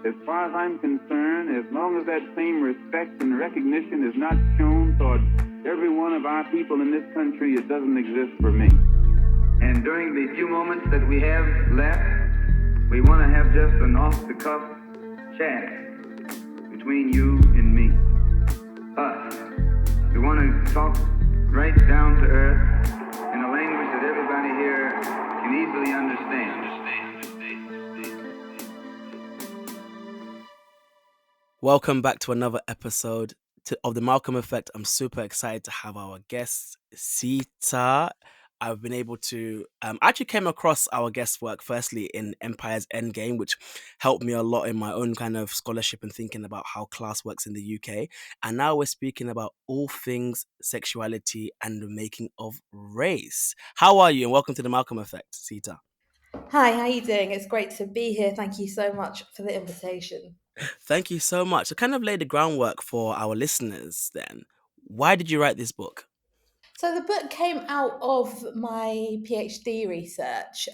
As far as I'm concerned, as long as that same respect and recognition is not shown toward every one of our people in this country, it doesn't exist for me. And during the few moments that we have left, we want to have just an off-the-cuff chat between you and me. Us. We want to talk right down to earth in a language that everybody here can easily understand. Welcome back to another episode of The Malcolm Effect. I'm super excited to have our guest, Sita. I've been able to actually came across our guest work firstly in Empire's Endgame, which helped me a lot in my own kind of scholarship and thinking about how class works in the UK. And now we're speaking about all things sexuality and the making of race. How are you? And welcome to The Malcolm Effect, Sita. Hi, how are you doing? It's great to be here. Thank you so much for the invitation. Thank you so much. To kind of lay the groundwork for our listeners then, why did you write this book? So the book came out of my PhD research,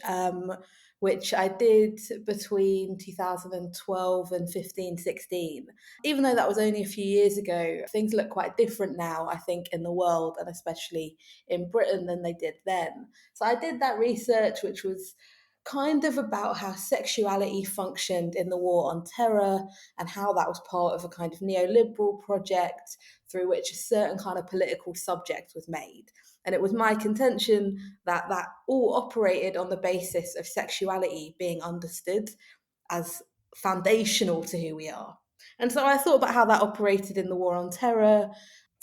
which I did between 2012 and 15, 16. Even though that was only a few years ago, things look quite different now, I think, in the world and especially in Britain than they did then. So I did that research, which was kind of about how sexuality functioned in the war on terror and how that was part of a kind of neoliberal project through which a certain kind of political subject was made. And it was my contention that that all operated on the basis of sexuality being understood as foundational to who we are. And so I thought about how that operated in the war on terror.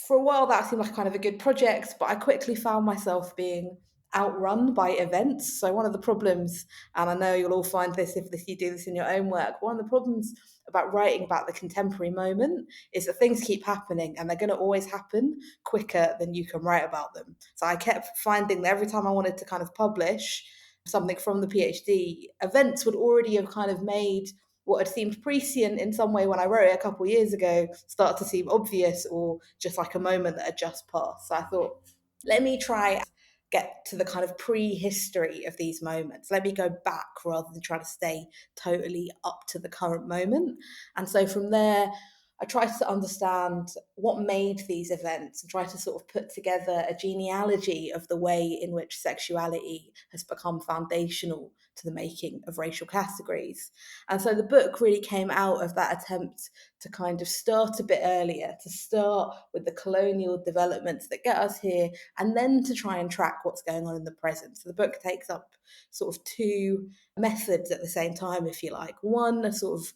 For a while, that seemed like kind of a good project, but I quickly found myself being outrun by events. So one of the problems, and I know you'll all find this if you do this in your own work, one of the problems about writing about the contemporary moment is that things keep happening and they're going to always happen quicker than you can write about them. So I kept finding that every time I wanted to kind of publish something from the PhD, events would already have kind of made what had seemed prescient in some way when I wrote it a couple of years ago start to seem obvious or just like a moment that had just passed. So I thought, let me try get to the kind of prehistory of these moments. Let me go back rather than try to stay totally up to the current moment. And so from there, I tried to understand what made these events and try to sort of put together a genealogy of the way in which sexuality has become foundational to the making of racial categories. And so the book really came out of that attempt to kind of start a bit earlier, to start with the colonial developments that get us here, and then to try and track what's going on in the present. So the book takes up sort of two methods at the same time, if you like. One, a sort of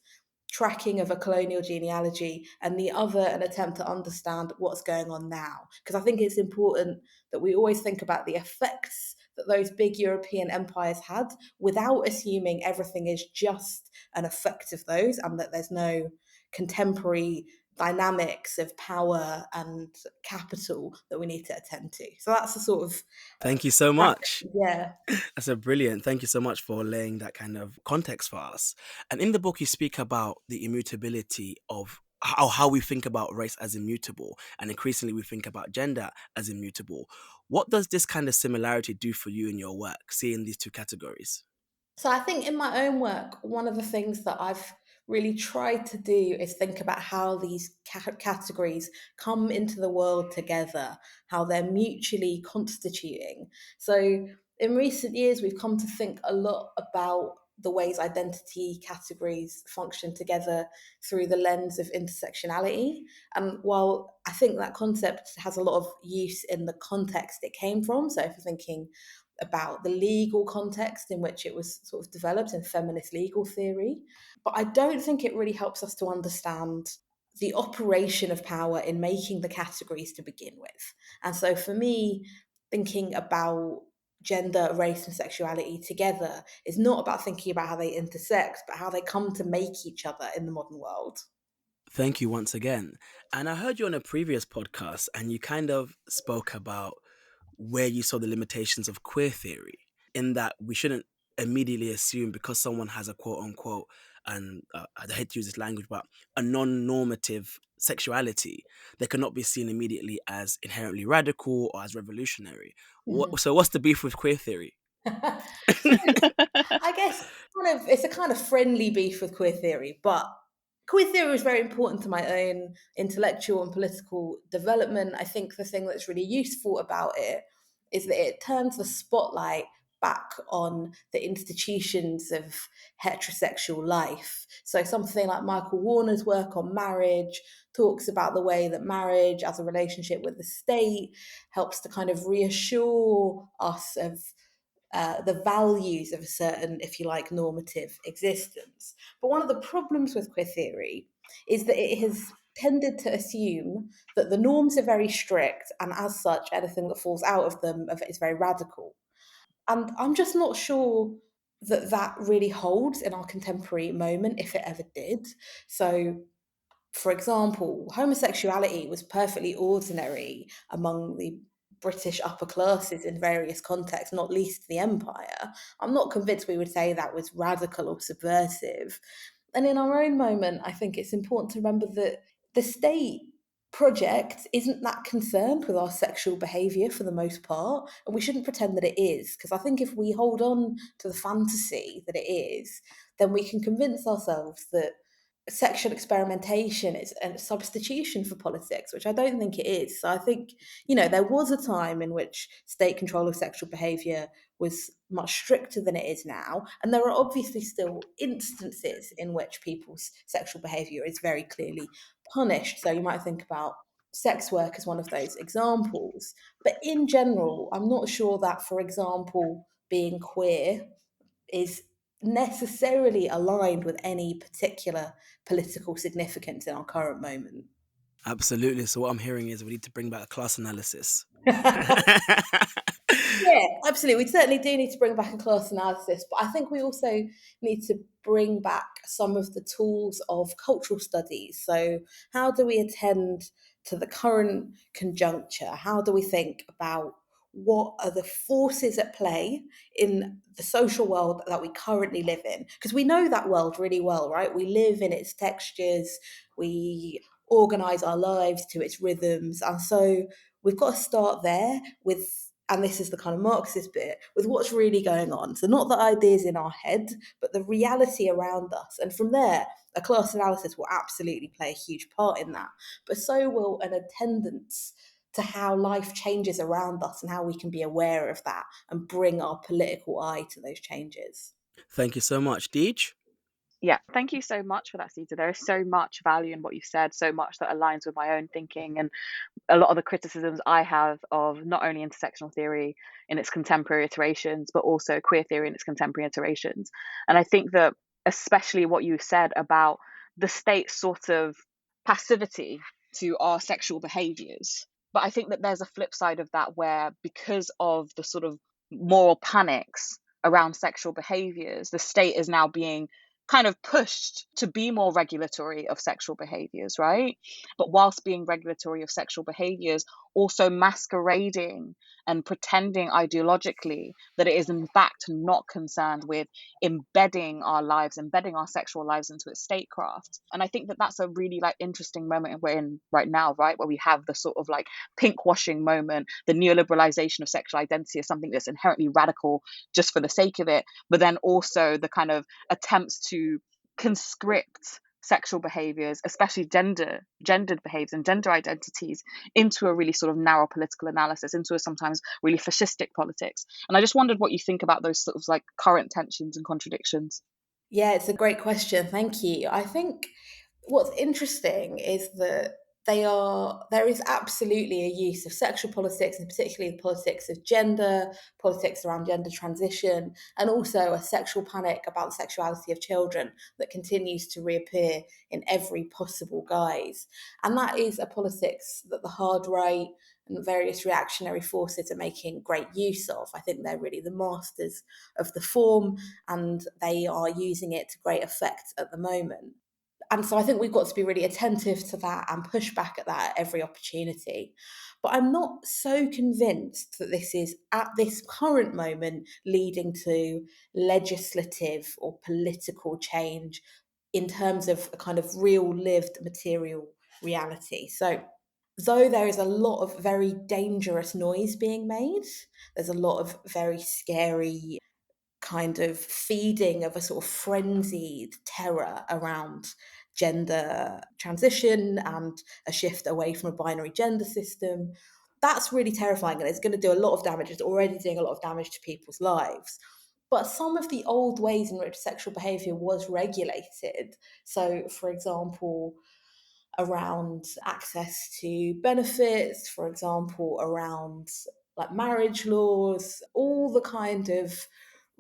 tracking of a colonial genealogy, and the other an attempt to understand what's going on now. Because I think it's important that we always think about the effects that those big European empires had without assuming everything is just an effect of those and that there's no contemporary dynamics of power and capital that we need to attend to. So that's the sort of Thank you so much. yeah. That's a brilliant. Thank you so much for laying that kind of context for us. And in the book, you speak about the immutability of how we think about race as immutable, and increasingly we think about gender as immutable. What does this kind of similarity do for you in your work, seeing these two categories? So I think in my own work, one of the things that I've really tried to do is think about how these categories come into the world together, how they're mutually constituting. So in recent years, we've come to think a lot about the ways identity categories function together through the lens of intersectionality. And while I think that concept has a lot of use in the context it came from, so if you're thinking about the legal context in which it was sort of developed in feminist legal theory. But I don't think it really helps us to understand the operation of power in making the categories to begin with. And so for me, thinking about gender, race, and sexuality together is not about thinking about how they intersect, but how they come to make each other in the modern world. Thank you once again. And I heard you on a previous podcast, and you kind of spoke about where you saw the limitations of queer theory, in that we shouldn't immediately assume because someone has a quote unquote, and I hate to use this language, but a non-normative sexuality, they cannot be seen immediately as inherently radical or as revolutionary. Mhm. So what's the beef with queer theory? So I guess kind of it's a kind of friendly beef with queer theory, but queer theory is very important to my own intellectual and political development. I think the thing that's really useful about it is that it turns the spotlight back on the institutions of heterosexual life. So something like Michael Warner's work on marriage talks about the way that marriage as a relationship with the state helps to kind of reassure us of the values of a certain, if you like, normative existence. But one of the problems with queer theory is that it has tended to assume that the norms are very strict, and as such, anything that falls out of them is very radical. And I'm just not sure that that really holds in our contemporary moment, if it ever did. So, for example, homosexuality was perfectly ordinary among the British upper classes in various contexts, not least the empire. I'm not convinced we would say that was radical or subversive. And in our own moment, I think it's important to remember that the state project isn't that concerned with our sexual behaviour for the most part, and we shouldn't pretend that it is, because I think if we hold on to the fantasy that it is, then we can convince ourselves that sexual experimentation is a substitution for politics, which I don't think it is. So I think, there was a time in which state control of sexual behaviour was much stricter than it is now. And there are obviously still instances in which people's sexual behaviour is very clearly punished. So you might think about sex work as one of those examples. But in general, I'm not sure that, for example, being queer is necessarily aligned with any particular political significance in our current moment. Absolutely. So what I'm hearing is we need to bring back a class analysis. Yeah, absolutely. We certainly do need to bring back a class analysis, but I think we also need to bring back some of the tools of cultural studies. So, how do we attend to the current conjuncture? How do we think about what are the forces at play in the social world that we currently live in? Because we know that world really well, right? We live in its textures, we organize our lives to its rhythms. And so we've got to start there with, and this is the kind of Marxist bit, with what's really going on. So not the ideas in our head, but the reality around us. And from there, a class analysis will absolutely play a huge part in that. But so will an attendance to how life changes around us and how we can be aware of that and bring our political eye to those changes. Thank you so much, Deej. Yeah, thank you so much for that, Sita. There is so much value in what you said, so much that aligns with my own thinking and a lot of the criticisms I have of not only intersectional theory in its contemporary iterations, but also queer theory in its contemporary iterations. And I think that especially what you said about the state's sort of passivity to our sexual behaviors. But I think that there's a flip side of that where, because of the sort of moral panics around sexual behaviors, the state is now being kind of pushed to be more regulatory of sexual behaviors, right? But whilst being regulatory of sexual behaviors, also masquerading and pretending ideologically that it is in fact not concerned with embedding our lives, embedding our sexual lives into its statecraft. And I think that that's a really interesting moment we're in right now, right? Where we have the sort of pink washing moment, the neoliberalization of sexual identity as something that's inherently radical just for the sake of it, but then also the kind of attempts to conscript sexual behaviors, especially gendered behaviors and gender identities, into a really sort of narrow political analysis, into a sometimes really fascistic politics. And I just wondered what you think about those sort of current tensions and contradictions. Yeah, it's a great question. Thank you. I think what's interesting is that there is absolutely a use of sexual politics, and particularly the politics of gender, politics around gender transition, and also a sexual panic about the sexuality of children that continues to reappear in every possible guise. And that is a politics that the hard right and various reactionary forces are making great use of. I think they're really the masters of the form, and they are using it to great effect at the moment. And so I think we've got to be really attentive to that and push back at that at every opportunity. But I'm not so convinced that this is, at this current moment, leading to legislative or political change in terms of a kind of real lived material reality. So though there is a lot of very dangerous noise being made, there's a lot of very scary kind of feeding of a sort of frenzied terror around gender transition and a shift away from a binary gender system. That's really terrifying, and it's going to do a lot of damage. It's already doing a lot of damage to people's lives. But some of the old ways in which sexual behavior was regulated, so for example, around access to benefits, for example, around like marriage laws, all the kind of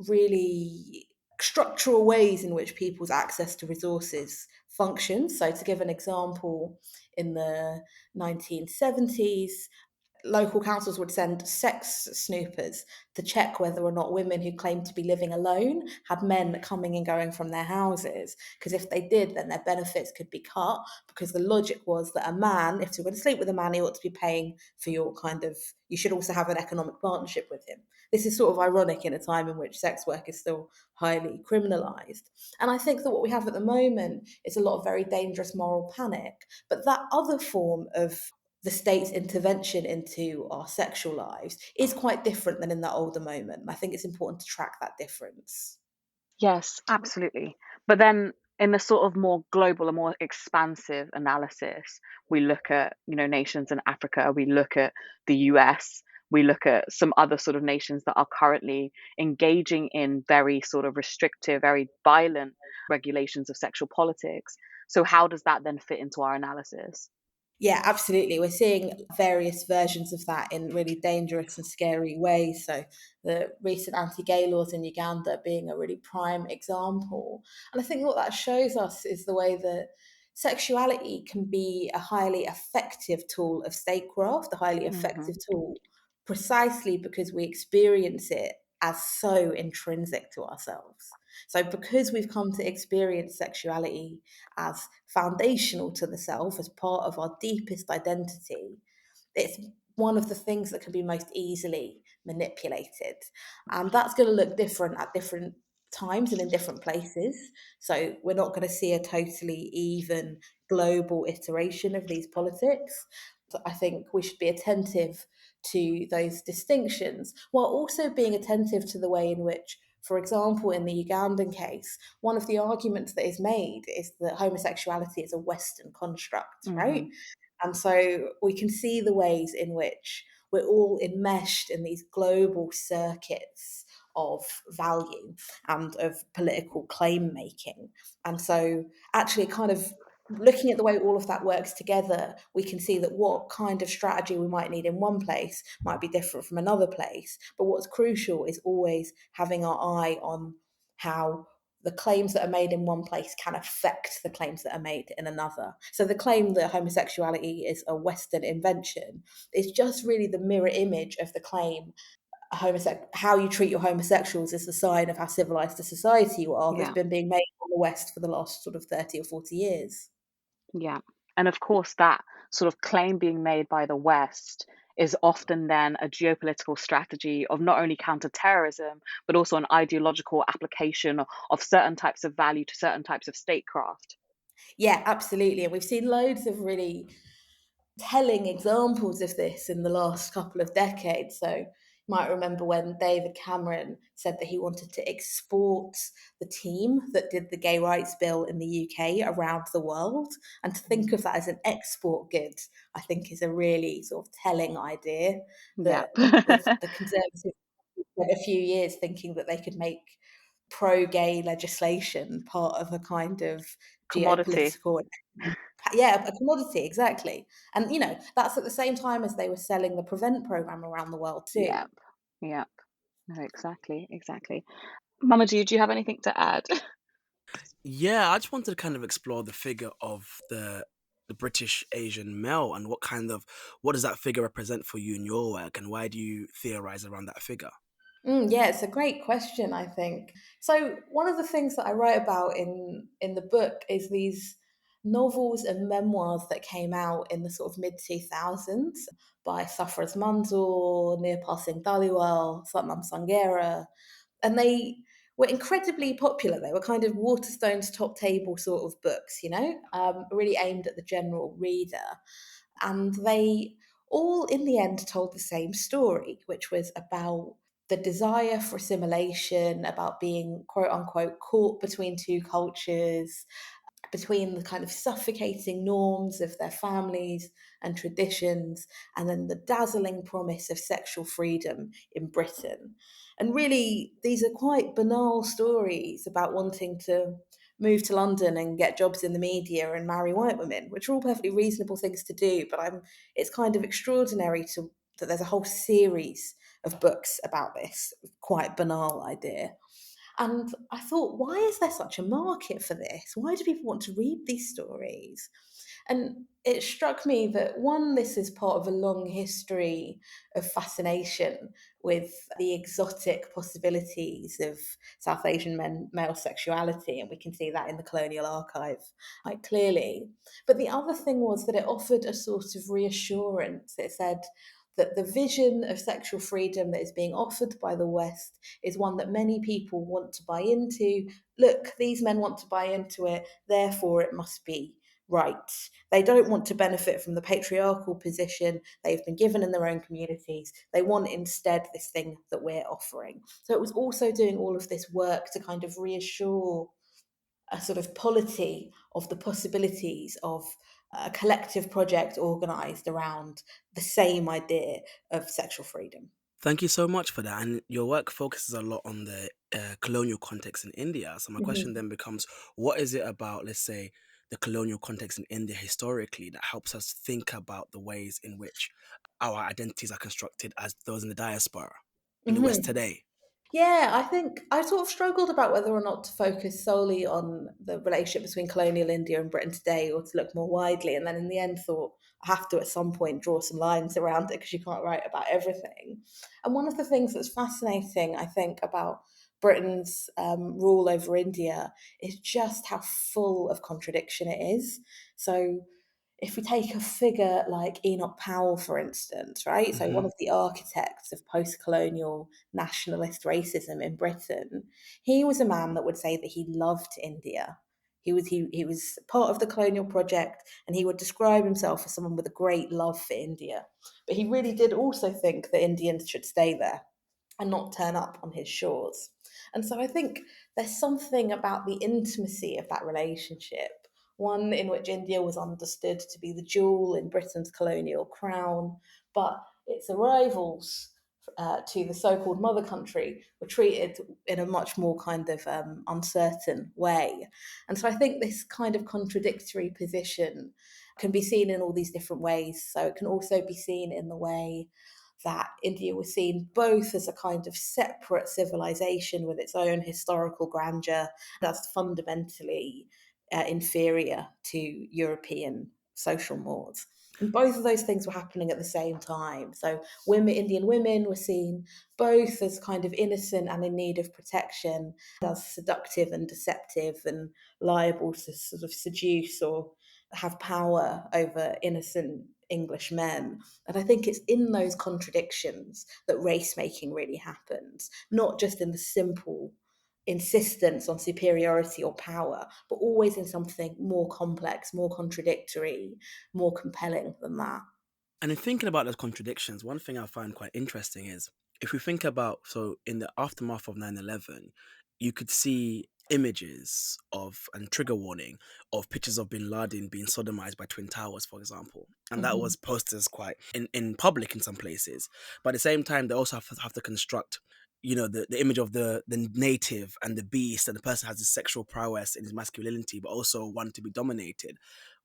really structural ways in which people's access to resources functions. So, to give an example, in the 1970s, local councils would send sex snoopers to check whether or not women who claimed to be living alone had men coming and going from their houses. Because if they did, then their benefits could be cut. Because the logic was that a man, if you're going to sleep with a man, he ought to be paying for your kind of, you should also have an economic partnership with him. This is sort of ironic in a time in which sex work is still highly criminalised. And I think that what we have at the moment is a lot of very dangerous moral panic. But that other form of the state's intervention into our sexual lives is quite different than in that older moment. I think it's important to track that difference. Yes, absolutely. But then in the sort of more global and more expansive analysis, we look at, nations in Africa, we look at the US, we look at some other sort of nations that are currently engaging in very sort of restrictive, very violent regulations of sexual politics. So how does that then fit into our analysis? Yeah, absolutely. We're seeing various versions of that in really dangerous and scary ways. So, the recent anti gay laws in Uganda being a really prime example. And I think what that shows us is the way that sexuality can be a highly effective tool of statecraft, a highly Hmm. effective tool, precisely because we experience it as so intrinsic to ourselves. So, because we've come to experience sexuality as foundational to the self, as part of our deepest identity, it's one of the things that can be most easily manipulated. And that's going to look different at different times and in different places. So we're not going to see a totally even global iteration of these politics. So I think we should be attentive to those distinctions while also being attentive to the way in which, for example, in the Ugandan case, one of the arguments that is made is that homosexuality is a Western construct, right? Hmm. And so we can see the ways in which we're all enmeshed in these global circuits of value and of political claim making. And so, actually, kind of looking at the way all of that works together, we can see that what kind of strategy we might need in one place might be different from another place. But what's crucial is always having our eye on how the claims that are made in one place can affect the claims that are made in another. So the claim that homosexuality is a Western invention is just really the mirror image of the claim how you treat your homosexuals is the sign of how civilized a society you are that's Yeah. been being made in the West for the last sort of 30 or 40 years. Yeah. And of course, that sort of claim being made by the West is often then a geopolitical strategy of not only counterterrorism, but also an ideological application of certain types of value to certain types of statecraft. Yeah, absolutely. And we've seen loads of really telling examples of this in the last couple of decades. So you might remember when David Cameron said that he wanted to export the team that did the gay rights bill in the UK around the world. And to think of that as an export good, I think is a really sort of telling idea Yeah. that the Conservatives spent a few years thinking that they could make pro-gay legislation part of a kind of Commodity. geopolitical, yeah, a commodity, exactly. And that's at the same time as they were selling the prevent program around the world too. Yep. Yep. No, exactly. Exactly. Mama G, do you have anything to add? Yeah, I just wanted to kind of explore the figure of the British Asian male and what does that figure represent for you in your work, and why do you theorize around that figure? Yeah, it's a great question, I think. So one of the things that I write about in the book is these novels and memoirs that came out in the sort of mid 2000s by Safraz Manzoor, Nirpal Singh Dhaliwal, Satnam Sanghera, and they were incredibly popular. They were kind of Waterstone's top table sort of books, really aimed at the general reader. And they all, in the end, told the same story, which was about the desire for assimilation, about being quote unquote caught between two cultures, between the kind of suffocating norms of their families and traditions, and then the dazzling promise of sexual freedom in Britain. And really, these are quite banal stories about wanting to move to London and get jobs in the media and marry white women, which are all perfectly reasonable things to do. But it's kind of extraordinary that there's a whole series of books about this quite banal idea. And I thought, why is there such a market for this? Why do people want to read these stories? And it struck me that one, this is part of a long history of fascination with the exotic possibilities of South Asian male sexuality, and we can see that in the colonial archive quite clearly. But the other thing was that it offered a sort of reassurance. It said that the vision of sexual freedom that is being offered by the West is one that many people want to buy into. Look, these men want to buy into it, therefore it must be right. They don't want to benefit from the patriarchal position they've been given in their own communities. They want instead this thing that we're offering. So it was also doing all of this work to kind of reassure a sort of polity of the possibilities of a collective project organised around the same idea of sexual freedom. Thank you so much for that. And your work focuses a lot on the colonial context in India. So my question Mm-hmm. then becomes, what is it about, let's say, the colonial context in India historically that helps us think about the ways in which our identities are constructed as those in the diaspora in the West Mm-hmm. today? Yeah, I think I sort of struggled about whether or not to focus solely on the relationship between colonial India and Britain today or to look more widely. And then in the end, thought I have to at some point draw some lines around it because you can't write about everything. And one of the things that's fascinating, I think, about Britain's rule over India is just how full of contradiction it is. So if we take a figure like Enoch Powell, for instance, right? So one Hmm. of the architects of post-colonial nationalist racism in Britain, he was a man that would say that he loved India. He was part of the colonial project, and he would describe himself as someone with a great love for India. But he really did also think that Indians should stay there and not turn up on his shores. And so I think there's something about the intimacy of that relationship, one in which India was understood to be the jewel in Britain's colonial crown, but its arrivals to the so-called mother country were treated in a much more kind of uncertain way. And so I think this kind of contradictory position can be seen in all these different ways. So it can also be seen in the way that India was seen both as a kind of separate civilization with its own historical grandeur that's fundamentally inferior to European social mores. And both of those things were happening at the same time. So Indian women were seen both as kind of innocent and in need of protection, as seductive and deceptive and liable to sort of seduce or have power over innocent English men. And I think it's in those contradictions that race making really happens, not just in the simple insistence on superiority or power, but always in something more complex, more contradictory, more compelling than that. And in thinking about those contradictions, one thing I find quite interesting is if we think about, so in the aftermath of 9/11, you could see images of and trigger warning of pictures of bin Laden being sodomized by Twin Towers, for example. And that Mm-hmm. was posted as quite in public in some places. But at the same time, they also have to construct, the image of the native and the beast, and the person has his sexual prowess and his masculinity, but also one to be dominated.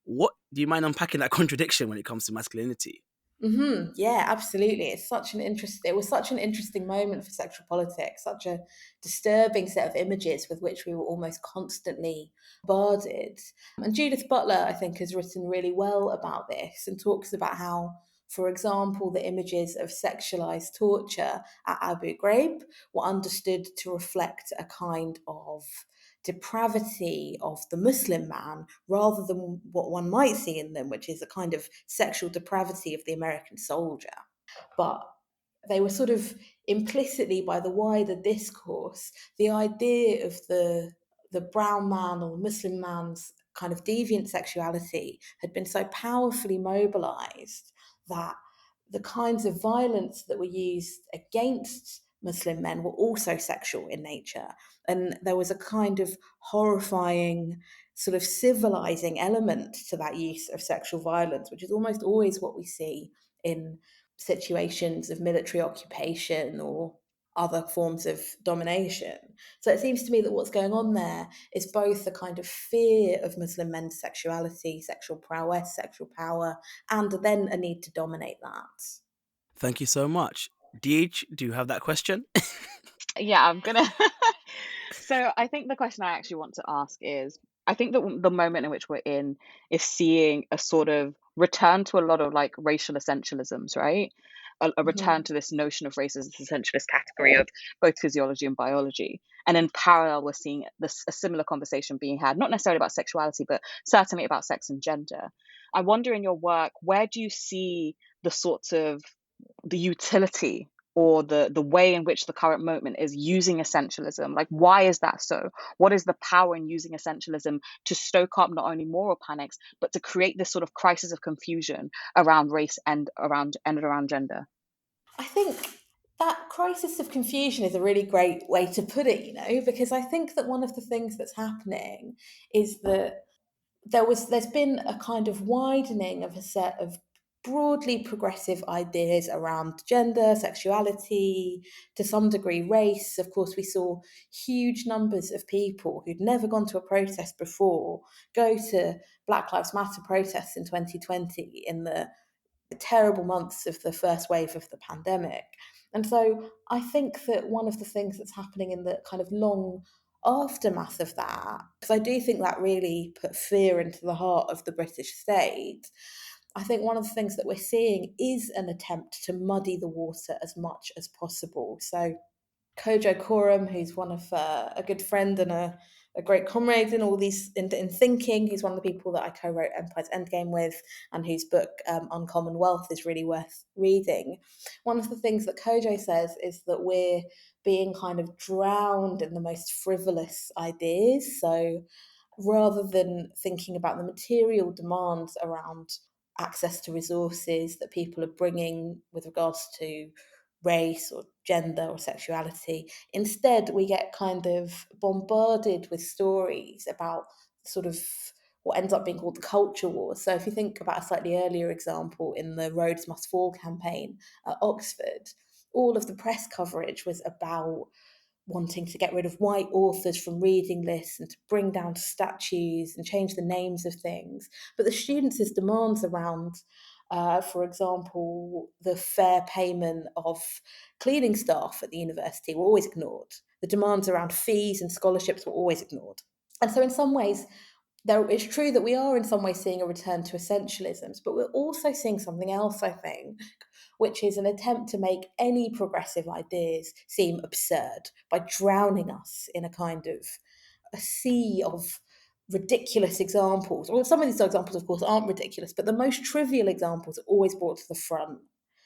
What do you mind unpacking that contradiction when it comes to masculinity? Mm-hmm. Yeah, absolutely. It was such an interesting moment for sexual politics, such a disturbing set of images with which we were almost constantly bombarded. And Judith Butler, I think, has written really well about this and talks about how, for example, the images of sexualized torture at Abu Ghraib were understood to reflect a kind of depravity of the Muslim man rather than what one might see in them, which is a kind of sexual depravity of the American soldier. But they were sort of implicitly, by the wider discourse, the idea of the brown man or Muslim man's kind of deviant sexuality had been so powerfully mobilized that the kinds of violence that were used against Muslim men were also sexual in nature. And there was a kind of horrifying, sort of civilizing element to that use of sexual violence, which is almost always what we see in situations of military occupation or other forms of domination. So it seems to me that what's going on there is both a kind of fear of Muslim men's sexuality, sexual prowess, sexual power, and then a need to dominate that. Thank you so much. Deej, do you have that question? Yeah, I'm gonna. So I think the question I actually want to ask is, I think that the moment in which we're in is seeing a sort of return to a lot of like racial essentialisms, right? A return Mhm. to this notion of race as this essentialist category of both physiology and biology. And in parallel, we're seeing a similar conversation being had, not necessarily about sexuality, but certainly about sex and gender. I wonder in your work, where do you see the sorts of the utility or the way in which the current moment is using essentialism? Like, why is that so? What is the power in using essentialism to stoke up not only moral panics, but to create this sort of crisis of confusion around race and around gender? I think that crisis of confusion is a really great way to put it, because I think that one of the things that's happening is that there's been a kind of widening of a set of broadly progressive ideas around gender, sexuality, to some degree race. Of course, we saw huge numbers of people who'd never gone to a protest before go to Black Lives Matter protests in 2020 in the terrible months of the first wave of the pandemic. And so I think that one of the things that's happening in the kind of long aftermath of that, because I do think that really put fear into the heart of the British state, I think one of the things that we're seeing is an attempt to muddy the water as much as possible. So Kojo Koram, who's one of a good friend and a great comrade in all these in thinking. He's one of the people that I co-wrote Empire's Endgame with, and whose book Uncommon Wealth is really worth reading. One of the things that Kojo says is that we're being kind of drowned in the most frivolous ideas. So rather than thinking about the material demands around access to resources that people are bringing with regards to race or gender or sexuality. Instead, we get kind of bombarded with stories about sort of what ends up being called the culture wars. So if you think about a slightly earlier example in the Rhodes Must Fall campaign at Oxford, all of the press coverage was about wanting to get rid of white authors from reading lists and to bring down statues and change the names of things. But the students' demands around, for example, the fair payment of cleaning staff at the university were always ignored. The demands around fees and scholarships were always ignored. And so, in some ways, it's true that we are in some ways seeing a return to essentialisms, but we're also seeing something else, I think, which is an attempt to make any progressive ideas seem absurd by drowning us in a kind of a sea of ridiculous examples. Well, some of these examples, of course, aren't ridiculous, but the most trivial examples are always brought to the front.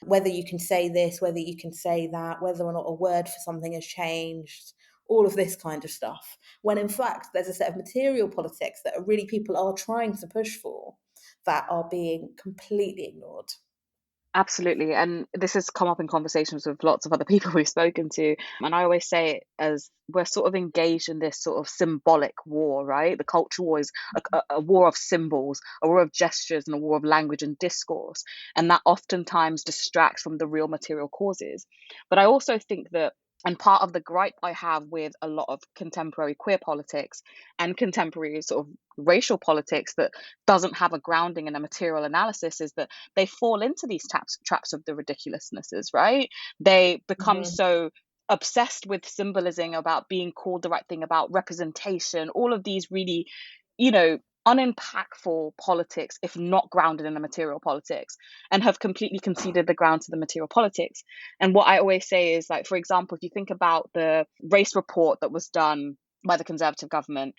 Whether you can say this, whether you can say that, whether or not a word for something has changed, all of this kind of stuff. When in fact, there's a set of material politics that really people are trying to push for that are being completely ignored. Absolutely. And this has come up in conversations with lots of other people we've spoken to. And I always say it as we're sort of engaged in this sort of symbolic war, right? The culture war is a war of symbols, a war of gestures, and a war of language and discourse. And that oftentimes distracts from the real material causes. But I also think that, and part of the gripe I have with a lot of contemporary queer politics and contemporary sort of racial politics that doesn't have a grounding in a material analysis, is that they fall into these traps of the ridiculousness, right? They become Mhm. so obsessed with symbolism, about being called the right thing, about representation, all of these really, you know, unimpactful politics, if not grounded in a material politics, and have completely conceded the ground to the material politics. And what I always say is, like, for example, if you think about the race report that was done by the Conservative government,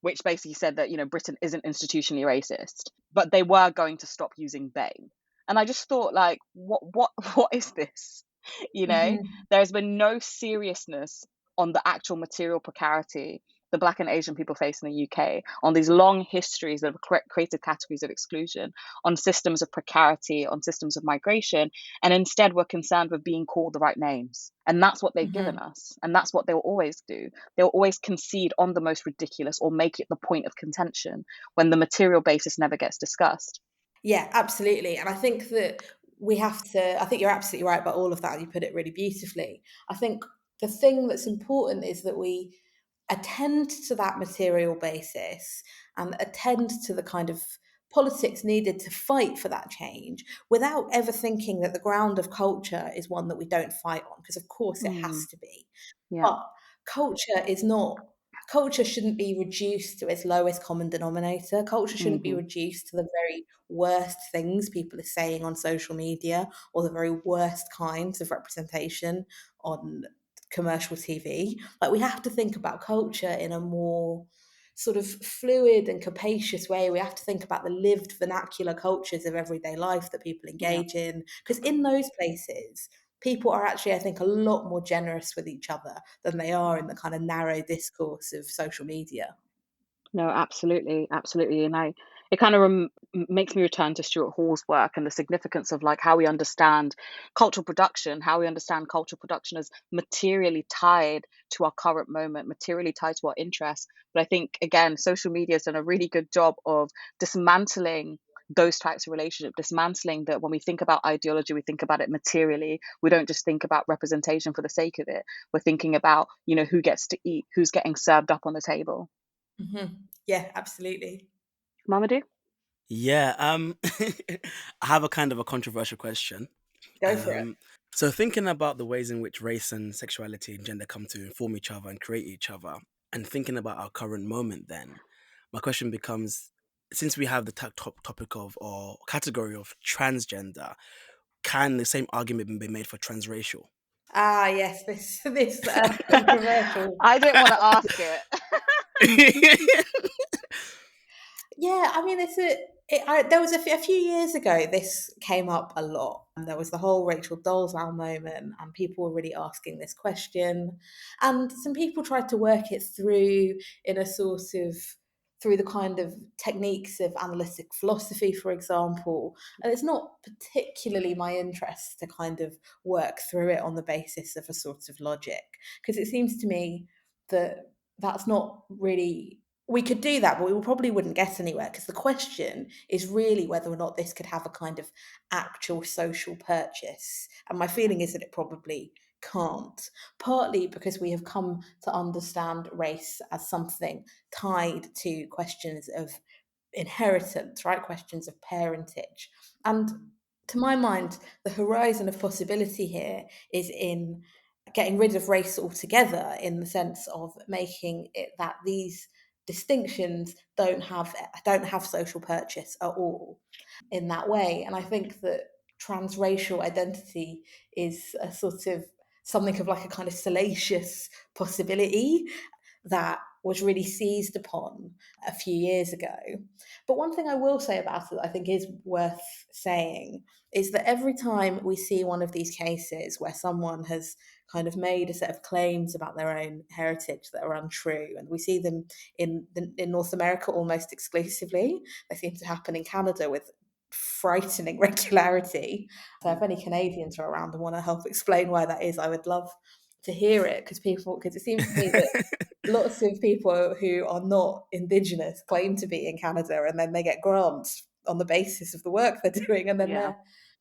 which basically said that, you know, Britain isn't institutionally racist, but they were going to stop using they. And I just thought, like, what is this? You know, Mhm. there's been no seriousness on the actual material precarity the Black and Asian people face in the UK, on these long histories that have created categories of exclusion, on systems of precarity, on systems of migration, and instead we're concerned with being called the right names. And that's what they've given us. And that's what they'll always do. They'll always concede on the most ridiculous or make it the point of contention when the material basis never gets discussed. Yeah, absolutely. And I think that I think you're absolutely right about all of that. You put it really beautifully. I think the thing that's important is that we attend to that material basis and attend to the kind of politics needed to fight for that change without ever thinking that the ground of culture is one that we don't fight on, because of course it has to be. Yeah. But culture shouldn't be reduced to its lowest common denominator. Culture shouldn't be reduced to the very worst things people are saying on social media or the very worst kinds of representation on commercial TV. Like, we have to think about culture in a more sort of fluid and capacious way. We have to think about the lived vernacular cultures of everyday life that people engage in, because in those places people are actually, I think, a lot more generous with each other than they are in the kind of narrow discourse of social media. No, absolutely, absolutely. And it kind of makes me return to Stuart Hall's work and the significance of like how we understand cultural production, how we understand cultural production as materially tied to our current moment, materially tied to our interests. But I think, again, social media has done a really good job of dismantling those types of relationships, dismantling that when we think about ideology, we think about it materially. We don't just think about representation for the sake of it. We're thinking about, who gets to eat, who's getting served up on the table. Yeah, absolutely. Mamadou? Yeah, I have a kind of a controversial question. Go for it. So thinking about the ways in which race and sexuality and gender come to inform each other and create each other, and thinking about our current moment, then my question becomes: since we have the topic of or category of transgender, can the same argument be made for transracial? Ah, yes, this controversial. I didn't want to ask it. Yeah, I mean, there was a few years ago, this came up a lot. And there was the whole Rachel Dolezal moment, and people were really asking this question. And some people tried to work it through in a sort of through the kind of techniques of analytic philosophy, for example. And it's not particularly my interest to kind of work through it on the basis of a sort of logic, because it seems to me that that's not really, we could do that, but we probably wouldn't get anywhere, because the question is really whether or not this could have a kind of actual social purchase. And my feeling is that it probably can't, partly because we have come to understand race as something tied to questions of inheritance, right? Questions of parentage. And to my mind, the horizon of possibility here is in getting rid of race altogether, in the sense of making it that these distinctions don't have social purchase at all in that way. And I think that transracial identity is a sort of something of like a kind of salacious possibility that was really seized upon a few years ago. But one thing I will say about it that I think is worth saying is that every time we see one of these cases where someone has kind of made a set of claims about their own heritage that are untrue, and we see them in North America almost exclusively, they seem to happen in Canada with frightening regularity. So if any Canadians are around and want to help explain why that is, I would love to hear it, because it seems to me that lots of people who are not Indigenous claim to be in Canada, and then they get grants on the basis of the work they're doing, and then Yeah.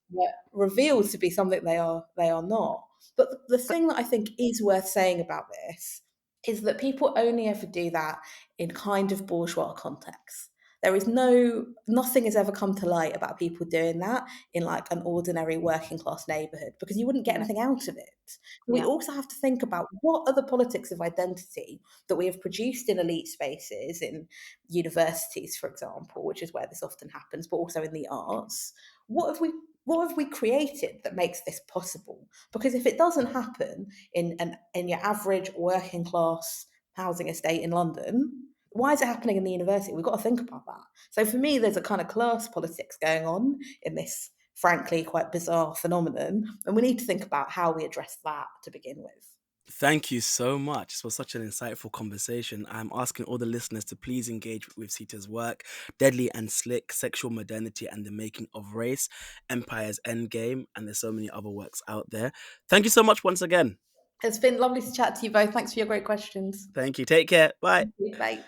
they're revealed to be something they are not. But the thing that I think is worth saying about this is that people only ever do that in kind of bourgeois contexts. There is nothing has ever come to light about people doing that in like an ordinary working class neighborhood, because you wouldn't get anything out of it. We also have to think about what are the politics of identity that we have produced in elite spaces, in universities, for example, which is where this often happens, but also in the arts. What have we created that makes this possible? Because if it doesn't happen in your average working class housing estate in London, why is it happening in the university? We've got to think about that. So for me, there's a kind of class politics going on in this, frankly, quite bizarre phenomenon, and we need to think about how we address that to begin with. Thank you so much. This was such an insightful conversation. I'm asking all the listeners to please engage with Sita's work, Deadly and Slick, Sexual Modernity and the Making of Race, Empire's Endgame, and there's so many other works out there. Thank you so much once again. It's been lovely to chat to you both. Thanks for your great questions. Thank you. Take care. Bye. Bye.